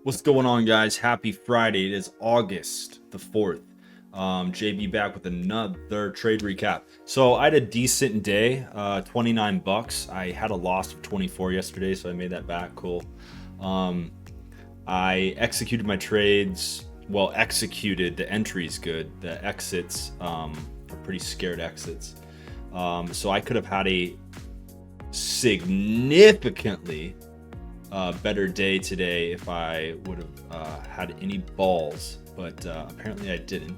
What's going on, guys? Happy Friday. It is August the 4th. JB back with another trade recap. So I had a decent day, 29 bucks. I had a loss of 24 yesterday, so I made that back. Cool. Um, I executed my trades. Well, executed the entries good. The exits are pretty scared exits. So I could have had a significantly better day today if I would have had any balls, but apparently I didn't.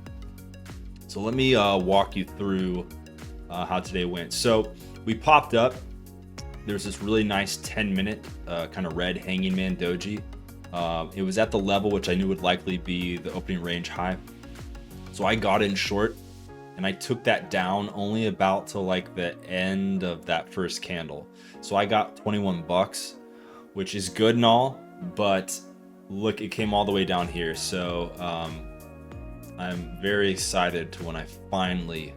So let me walk you through how today went. So we popped up. There's this really nice 10-minute kind of red hanging man doji. It was at the level which I knew would likely be the opening range high. So I got in short and I took that down only about to like the end of that first candle. So I got 21 bucks. Which is good and all, but look, it came all the way down here. So I'm very excited to when I finally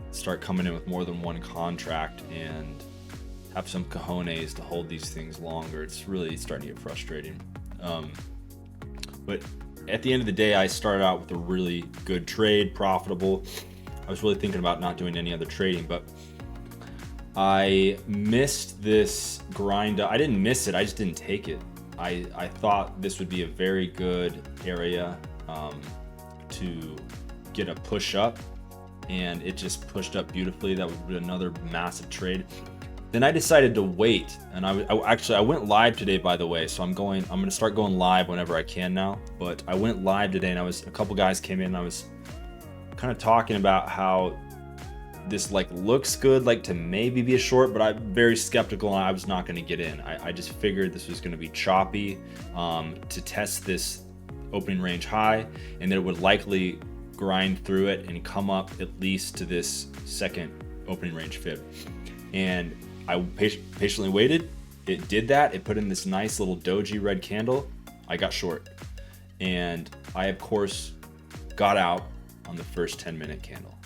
start coming in with more than one contract and have some cojones to hold these things longer. It's really starting to get frustrating. But at the end of the day, I started out with a really good trade, profitable. I was really thinking about not doing any other trading, but I missed this grind. I didn't miss it, I just didn't take it. I thought this would be a very good area to get a push up, and it just pushed up beautifully. That would be another massive trade. Then I decided to wait, and I went live today, by the way. So I'm going to start going live whenever I can now. But I went live today, and a couple guys came in, and I was kind of talking about how this like looks good, like to maybe be a short, but I'm very skeptical and I was not going to get in. I just figured this was going to be choppy to test this opening range high, and that it would likely grind through it and come up at least to this second opening range fib. And I patiently waited. It did that. It put in this nice little doji red candle. I got short, and I of course got out on the first 10-minute candle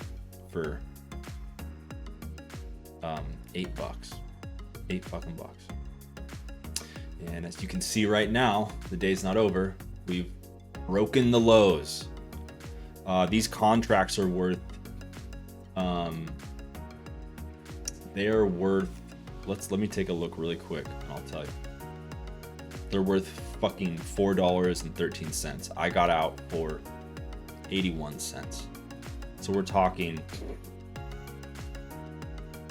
for $8. $8 bucks. And as you can see right now, the day's not over. We've broken the lows. These contracts are worth they are worth, let me take a look really quick and I'll tell you. They're worth fucking $4.13. I got out for 81 cents. So we're talking,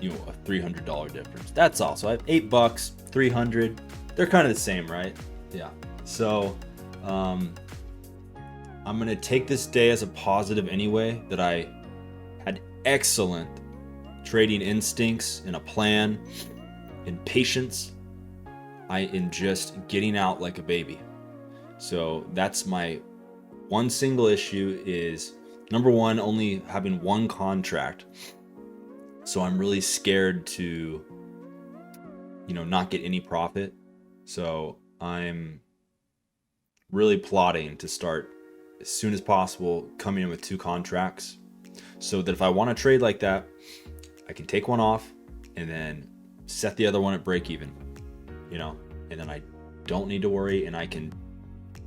a $300 difference. That's all. So I have $8, 300. They're kind of the same, right? Yeah. So I'm gonna take this day as a positive anyway, that I had excellent trading instincts and a plan and patience. I am just getting out like a baby. So that's my one single issue is, number one, only having one contract. So I'm really scared to, not get any profit. So I'm really plotting to start as soon as possible coming in with two contracts, so that if I want to trade like that, I can take one off and then set the other one at break even, and then I don't need to worry, and I can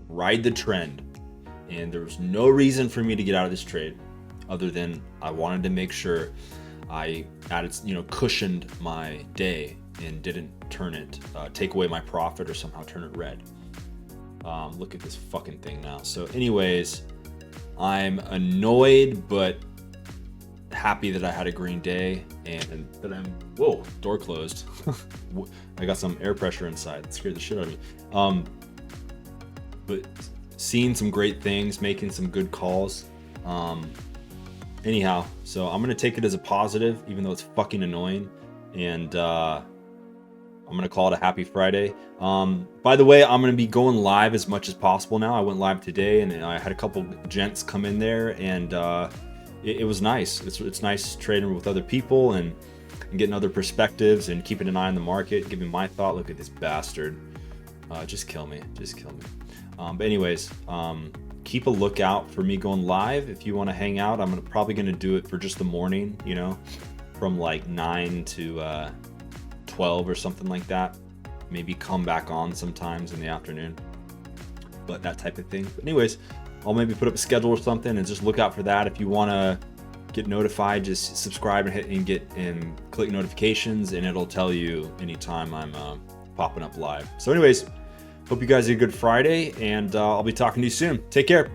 ride the trend. And there's no reason for me to get out of this trade other than I wanted to make sure I added, cushioned my day and didn't turn it, take away my profit or somehow turn it red. Look at this fucking thing now. So anyways, I'm annoyed but happy that I had a green day and that whoa, door closed. I got some air pressure inside. It scared the shit out of me. But seeing some great things, making some good calls. Anyhow, so I'm gonna take it as a positive, even though it's fucking annoying, and I'm gonna call it a happy Friday. By the way, I'm gonna be going live as much as possible now. I went live today, and I had a couple gents come in there, and it was nice. It's nice trading with other people and getting other perspectives and keeping an eye on the market, giving my thought. Look at this bastard. Just kill me. But anyways, keep a lookout for me going live. If you want to hang out, I'm probably going to do it for just the morning, from like 9 to 12 or something like that. Maybe come back on sometimes in the afternoon. but that type of thing. But anyways, I'll maybe put up a schedule or something and just look out for that. If you want to get notified, just subscribe and click notifications, and it'll tell you anytime I'm popping up live. So anyways, hope you guys had a good Friday, and I'll be talking to you soon. Take care.